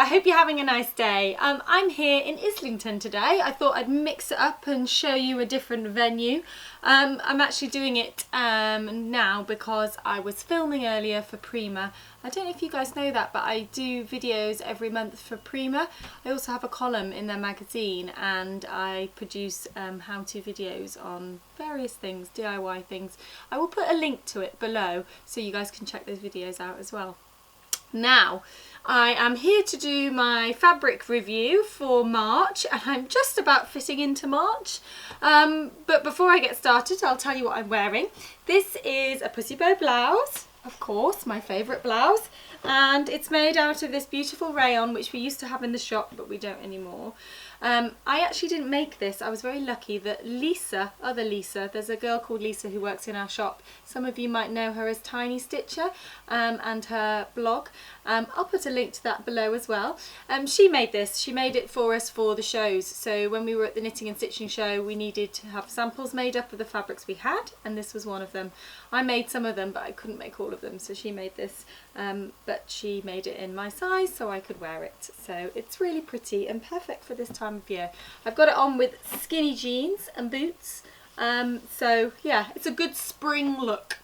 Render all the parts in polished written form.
hope you're having a nice day. I'm here in Islington today. I thought I'd mix it up and show you a different venue. I'm actually doing it now because I was filming earlier for Prima. I don't know if you guys know that, but I do videos every month for Prima. I also have a column in their magazine and I produce how-to videos on various things, DIY things. I will put a link to it below so you guys can check those videos out as well. Now, I am here to do my fabric review for March, and I'm just about fitting into March. But before I get started, I'll tell you what I'm wearing. This is a Pussy Bow blouse, of course, my favourite blouse, and it's made out of this beautiful rayon, which we used to have in the shop, but we don't anymore. I actually didn't make this. I was very lucky that Lisa, other Lisa, there's a girl called Lisa who works in our shop. Some of you might know her as Tiny Stitcher and her blog. I'll put a link to that below as well. She made this. She made it for us for the shows. So when we were at the knitting and stitching show, we needed to have samples made up of the fabrics we had, and this was one of them. I made some of them, but I couldn't make all of them, so she made this. But she made it in my size so I could wear it. So it's really pretty and perfect for this time of year. I've got it on with skinny jeans and boots. So yeah, it's a good spring look.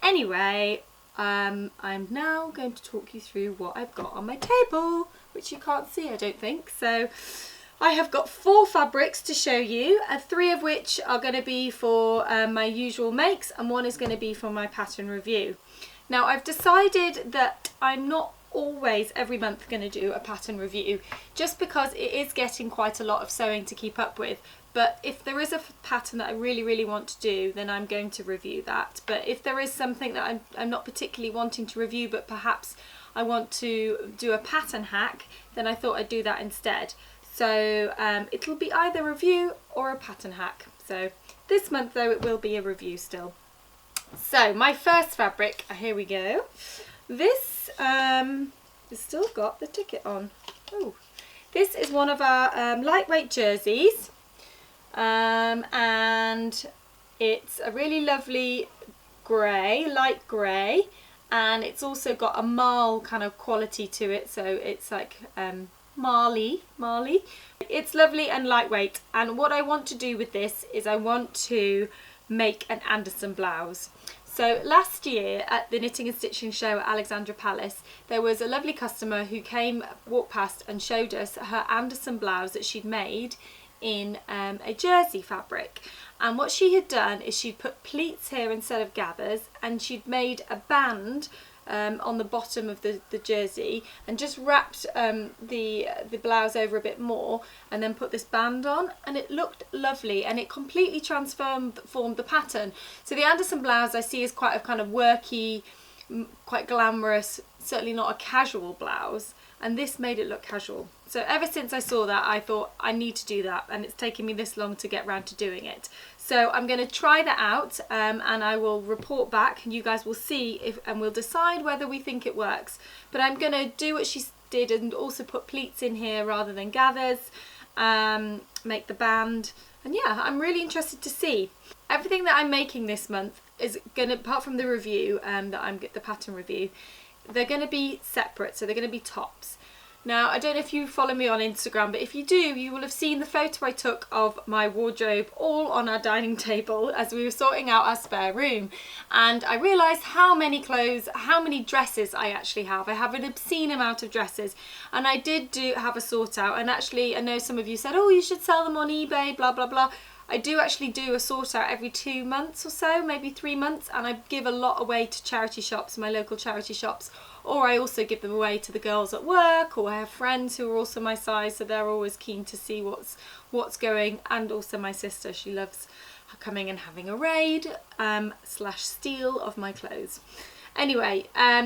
Anyway, I'm now going to talk you through what I've got on my table, which you can't see, I don't think. So I have got 4 fabrics to show you, 3 of which are going to be for my usual makes, and 1 is going to be for my pattern review. Now, I've decided that I'm not always every month going to do a pattern review, just because it is getting quite a lot of sewing to keep up with. But if there is a pattern that I really want to do, then I'm going to review that. But if there is something that I'm not particularly wanting to review, but perhaps I want to do a pattern hack, then I thought I'd do that instead. So it'll be either a review or a pattern hack. So this month though, it will be a review still. So my first fabric, here we go. This has still got the ticket on. Oh, this is one of our lightweight jerseys, and it's a really lovely grey, light grey, and it's also got a marl kind of quality to it, so it's like marly. It's lovely and lightweight, and what I want to do with this is I want to make an Anderson blouse. So last year at the Knitting and Stitching show at Alexandra Palace, there was a lovely customer who walked past and showed us her Anderson blouse that she'd made in a jersey fabric. And what she had done is she'd put pleats here instead of gathers, and she'd made a band on the bottom of the jersey and just wrapped the blouse over a bit more and then put this band on, and it looked lovely and it completely transformed the pattern. So the Anderson blouse I see is quite a kind of worky, quite glamorous, certainly not a casual blouse, and this made it look casual. So ever since I saw that, I thought I need to do that, and it's taken me this long to get round to doing it. So I'm going to try that out, and I will report back, and you guys will see and we'll decide whether we think it works. But I'm going to do what she did and also put pleats in here rather than gathers, make the band, and yeah, I'm really interested to see. Everything that I'm making this month is going to, apart from the review, the pattern review, they're going to be separate, so they're going to be tops. Now, I don't know if you follow me on Instagram, but if you do, you will have seen the photo I took of my wardrobe all on our dining table as we were sorting out our spare room. And I realised how many clothes, how many dresses I actually have. I have an obscene amount of dresses, and I did have a sort out. And actually, I know some of you said, oh, you should sell them on eBay, blah, blah, blah. I do actually do a sort out every 2 months or so, maybe 3 months, and I give a lot away to charity shops, my local charity shops, or I also give them away to the girls at work, or I have friends who are also my size, so they're always keen to see what's going, and also my sister, she loves coming and having a raid / steal of my clothes. Anyway,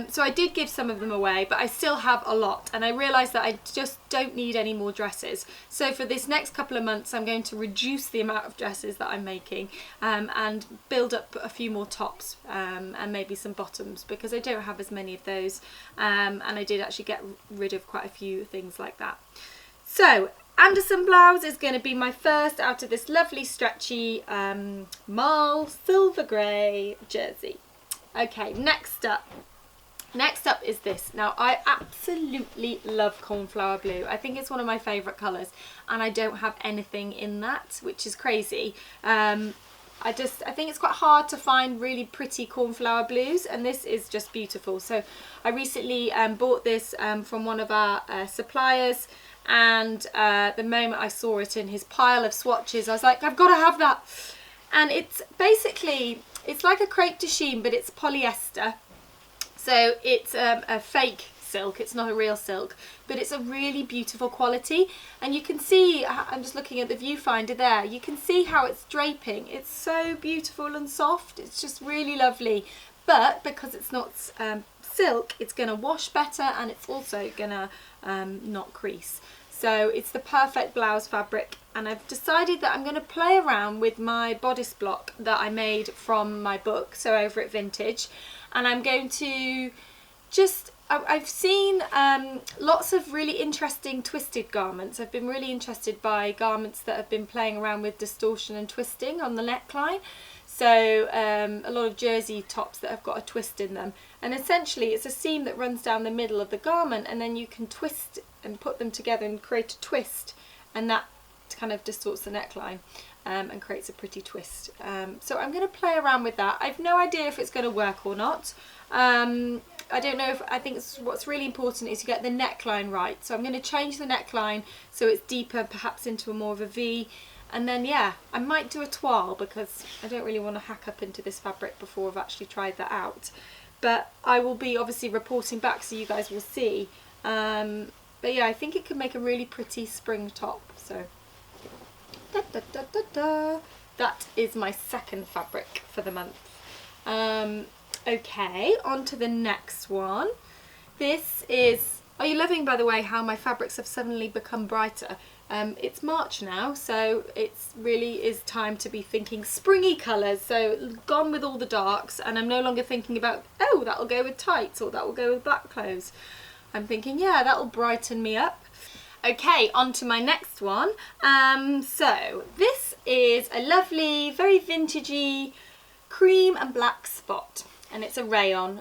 so I did give some of them away, but I still have a lot, and I realised that I just don't need any more dresses. So for this next couple of months, I'm going to reduce the amount of dresses that I'm making and build up a few more tops and maybe some bottoms, because I don't have as many of those, and I did actually get rid of quite a few things like that. So Anderson blouse is going to be my first out of this lovely stretchy Marl silver grey jersey. Okay, next up Next up is this. Now, I absolutely love Cornflower Blue. I think it's one of my favourite colours, and I don't have anything in that, which is crazy. I think it's quite hard to find really pretty cornflower blues, and this is just beautiful. So I recently bought this from one of our suppliers, and the moment I saw it in his pile of swatches, I was like, I've got to have that. And it's basically, it's like a crepe de chine, but it's polyester. So it's a fake silk, it's not a real silk, but it's a really beautiful quality. And you can see, I'm just looking at the viewfinder there, you can see how it's draping. It's so beautiful and soft, it's just really lovely. But because it's not silk, it's going to wash better, and it's also going to not crease. So it's the perfect blouse fabric, and I've decided that I'm going to play around with my bodice block that I made from my book, so over at Vintage. And I'm going to just, I've seen lots of really interesting twisted garments. I've been really interested by garments that have been playing around with distortion and twisting on the neckline. So a lot of jersey tops that have got a twist in them. And essentially it's a seam that runs down the middle of the garment, and then you can twist and put them together and create a twist, and that kind of distorts the neckline. And creates a pretty twist. So I'm going to play around with that. I've no idea if it's going to work or not. I don't know if, I think what's really important is you get the neckline right. So I'm going to change the neckline so it's deeper, perhaps into a more of a V. And then, yeah, I might do a toile because I don't really want to hack up into this fabric before I've actually tried that out. But I will be obviously reporting back so you guys will see. But yeah, I think it could make a really pretty spring top. So. Da, da, da, da, da. That is my second fabric for the month. Okay, on to the next one. This is, are you loving, by the way, how my fabrics have suddenly become brighter? It's March now, so it's really is time to be thinking springy colours. So gone with all the darks, and I'm no longer thinking about, oh, that'll go with tights or that will go with black clothes. I'm thinking, yeah, that'll brighten me up. Okay, on to my next one. So this is a lovely, very vintagey cream and black spot, and it's a rayon.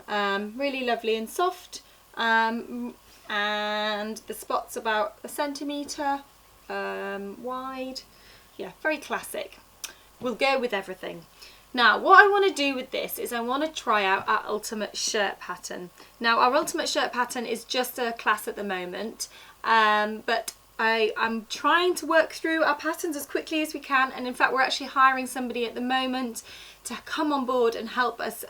Really lovely and soft, and the spot's about 1 centimetre wide. Yeah, very classic. We'll go with everything. Now, what I want to do with this is I want to try out our ultimate shirt pattern. Now, our ultimate shirt pattern is just a class at the moment, but I'm trying to work through our patterns as quickly as we can, and in fact we're actually hiring somebody at the moment to come on board and help us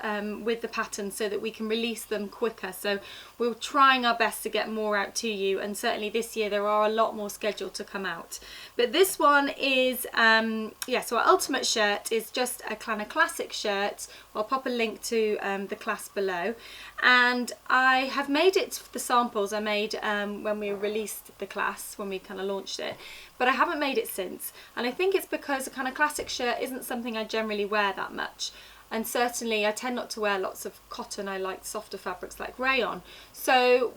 with the patterns so that we can release them quicker. So we're trying our best to get more out to you, and certainly this year there are a lot more scheduled to come out. But this one is, yeah, so our ultimate shirt is just a kind of classic shirt. I'll pop a link to the class below, and I have made it, the samples I made when we released the class, when we kind of launched it, but I haven't made it since, and I think it's because a kind of classic shirt isn't something I generally wear that much, and certainly I tend not to wear lots of cotton. I like softer fabrics like rayon. So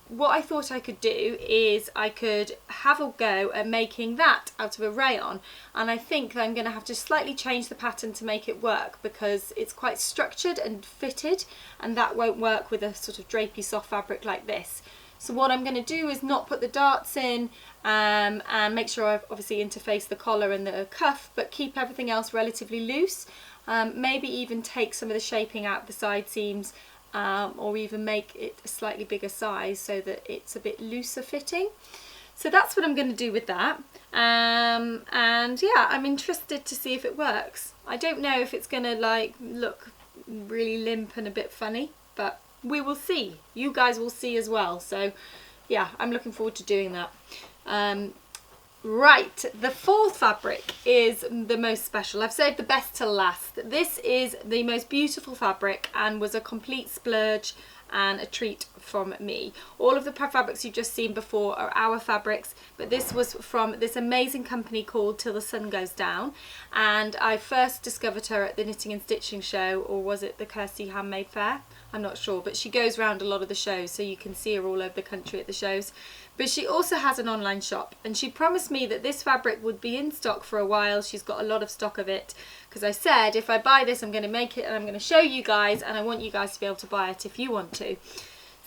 what I thought I could do is I could have a go at making that out of a rayon, and I think that I'm going to have to slightly change the pattern to make it work because it's quite structured and fitted, and that won't work with a sort of drapey soft fabric like this. So what I'm going to do is not put the darts in and make sure I've obviously interfaced the collar and the cuff, but keep everything else relatively loose. Maybe even take some of the shaping out the side seams, or even make it a slightly bigger size so that it's a bit looser fitting. So that's what I'm going to do with that. And yeah, I'm interested to see if it works. I don't know if it's going to like look really limp and a bit funny, but we will see. You guys will see as well. So yeah, I'm looking forward to doing that. Right, the fourth fabric is the most special. I've saved the best till last. This is the most beautiful fabric and was a complete splurge and a treat from me. All of the fabrics you've just seen before are our fabrics, but this was from this amazing company called Till the Sun Goes Down, and I first discovered her at the Knitting and Stitching show, or was it the Kirsty Handmade Fair? I'm not sure, but she goes around a lot of the shows, so you can see her all over the country at the shows. But she also has an online shop, and she promised me that this fabric would be in stock for a while. She's got a lot of stock of it, because I said if I buy this I'm going to make it and I'm going to show you guys, and I want you guys to be able to buy it if you want to.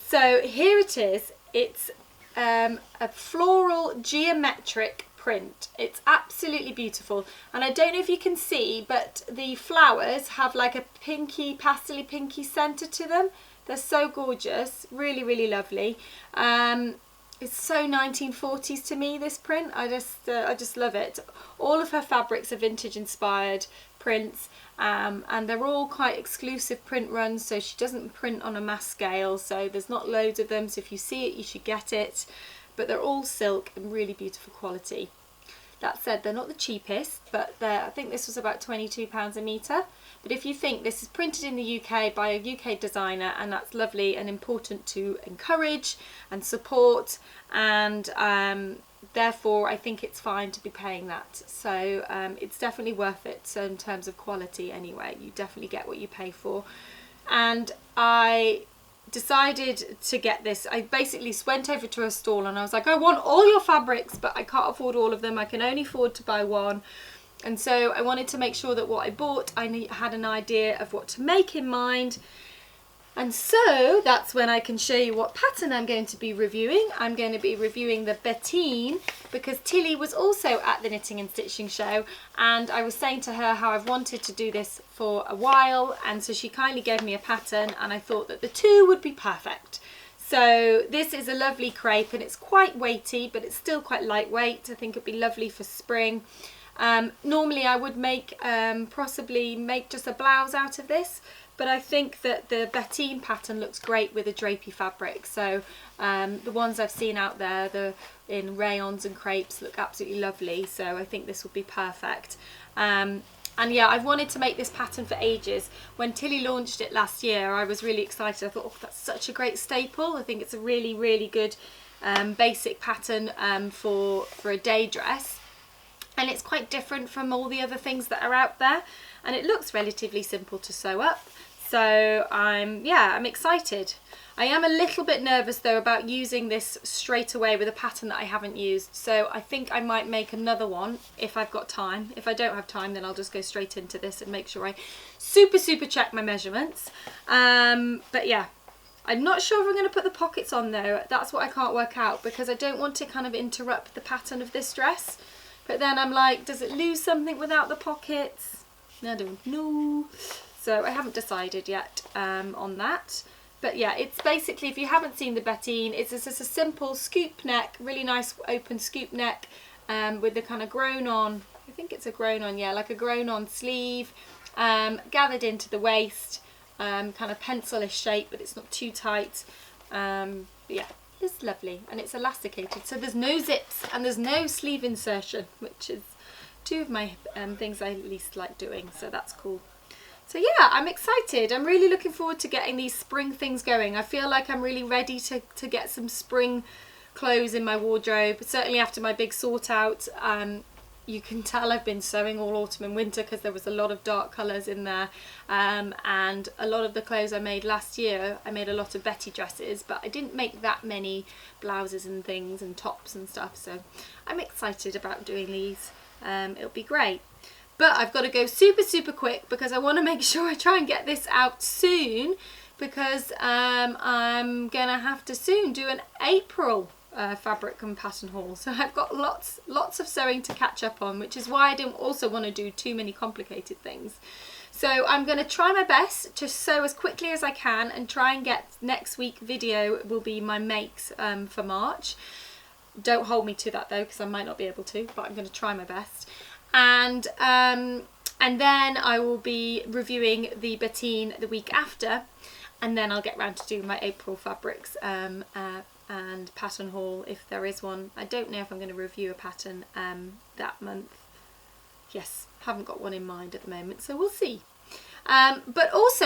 So here it is. It's a floral geometric print. It's absolutely beautiful, and I don't know if you can see, but the flowers have like a pinky, pastel-y pinky centre to them. They're so gorgeous, really, really lovely. It's so 1940s to me, this print. I just love it. All of her fabrics are vintage inspired prints, and they're all quite exclusive print runs, so she doesn't print on a mass scale, so there's not loads of them, so if you see it you should get it, but they're all silk and really beautiful quality. That said, they're not the cheapest, but I think this was about £22 a metre. But if you think this is printed in the UK by a UK designer, and that's lovely and important to encourage and support, and therefore I think it's fine to be paying that. So it's definitely worth it. So in terms of quality anyway, you definitely get what you pay for. And I decided to get this. I basically went over to her stall and I was like, I want all your fabrics, but I can't afford all of them. I can only afford to buy one. And so I wanted to make sure that what I bought, I had an idea of what to make in mind. And so that's when I can show you what pattern I'm going to be reviewing. I'm going to be reviewing the Bettine, because Tilly was also at the Knitting and Stitching show, and I was saying to her how I've wanted to do this for a while, and so she kindly gave me a pattern, and I thought that the two would be perfect. So this is a lovely crepe, and it's quite weighty, but it's still quite lightweight. I think it'd be lovely for spring. Normally I would make possibly make just a blouse out of this, but I think that the Bettine pattern looks great with a drapey fabric. So the ones I've seen out there, in rayons and crepes, look absolutely lovely. So I think this will be perfect. And yeah, I've wanted to make this pattern for ages. When Tilly launched it last year, I was really excited. I thought, oh, that's such a great staple. I think it's a really, really good basic pattern for a day dress. And it's quite different from all the other things that are out there. And it looks relatively simple to sew up. So I'm excited. I am a little bit nervous though about using this straight away with a pattern that I haven't used. So I think I might make another one if I've got time. If I don't have time, then I'll just go straight into this and make sure I super check my measurements. But yeah, I'm not sure if I'm going to put the pockets on though. That's what I can't work out, because I don't want to kind of interrupt the pattern of this dress. But then I'm like, does it lose something without the pockets? I don't know. So I haven't decided yet on that. But yeah, it's basically, if you haven't seen the Bettine, it's just a simple scoop neck, really nice open scoop neck with the kind of grown on, I think it's a grown on, yeah, like a grown on sleeve, gathered into the waist, kind of pencil-ish shape, but it's not too tight. Yeah, it's lovely, and it's elasticated, so there's no zips and there's no sleeve insertion, which is two of my things I least like doing, so that's cool. So yeah, I'm excited. I'm really looking forward to getting these spring things going. I feel like I'm really ready to get some spring clothes in my wardrobe, certainly after my big sort out. You can tell I've been sewing all autumn and winter because there was a lot of dark colours in there, and a lot of the clothes I made last year, I made a lot of Betty dresses, but I didn't make that many blouses and things and tops and stuff, so I'm excited about doing these. It'll be great. But I've got to go super quick because I want to make sure I try and get this out soon, because I'm going to have to soon do an April fabric and pattern haul. So I've got lots of sewing to catch up on, which is why I didn't also want to do too many complicated things. So I'm going to try my best to sew as quickly as I can and try and get next week video will be my makes for March. Don't hold me to that though, because I might not be able to, but I'm going to try my best. And then I will be reviewing the Bettine the week after, and then I'll get round to doing my April fabrics and pattern haul if there is one. I don't know if I'm going to review a pattern that month. Yes, haven't got one in mind at the moment, so we'll see. But also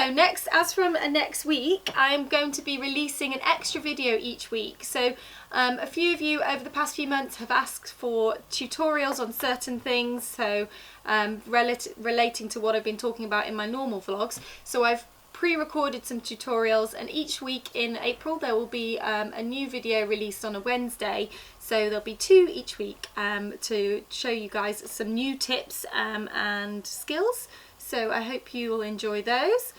as from next week, I'm going to be releasing an extra video each week. So a few of you over the past few months have asked for tutorials on certain things, so relating to what I've been talking about in my normal vlogs. So I've pre-recorded some tutorials, and each week in April there will be a new video released on a Wednesday. So there'll be 2 each week to show you guys some new tips and skills. So I hope you will enjoy those.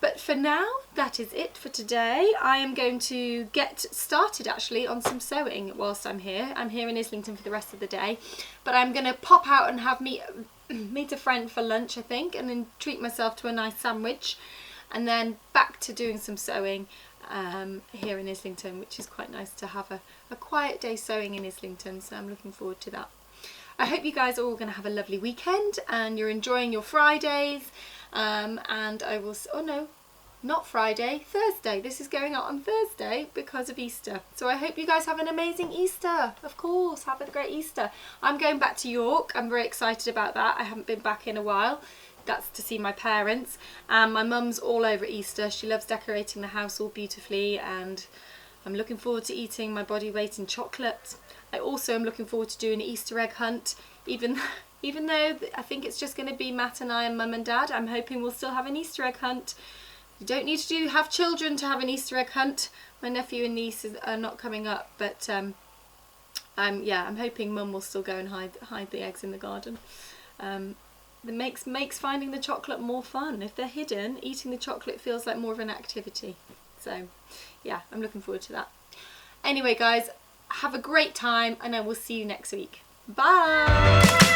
But for now, that is it for today. I am going to get started actually on some sewing whilst I'm here. I'm here in Islington for the rest of the day, but I'm going to pop out and have meet a friend for lunch, I think, and then treat myself to a nice sandwich, and then back to doing some sewing here in Islington, which is quite nice to have a quiet day sewing in Islington, so I'm looking forward to that. I hope you guys are all going to have a lovely weekend and you're enjoying your Fridays. And I will, oh no, not Friday, Thursday. This is going out on Thursday because of Easter. So I hope you guys have an amazing Easter. Of course, have a great Easter. I'm going back to York. I'm very excited about that. I haven't been back in a while. That's to see my parents. And my mum's all over Easter. She loves decorating the house all beautifully, and I'm looking forward to eating my body weight in chocolate. I also am looking forward to doing an Easter egg hunt, even though I think it's just going to be Matt and I and Mum and Dad. I'm hoping we'll still have an Easter egg hunt. You don't need to have children to have an Easter egg hunt. My nephew and niece are not coming up, but yeah, I'm hoping Mum will still go and hide the eggs in the garden. That makes finding the chocolate more fun. If they're hidden, eating the chocolate feels like more of an activity. So yeah, I'm looking forward to that. Anyway guys, have a great time and I will see you next week. Bye!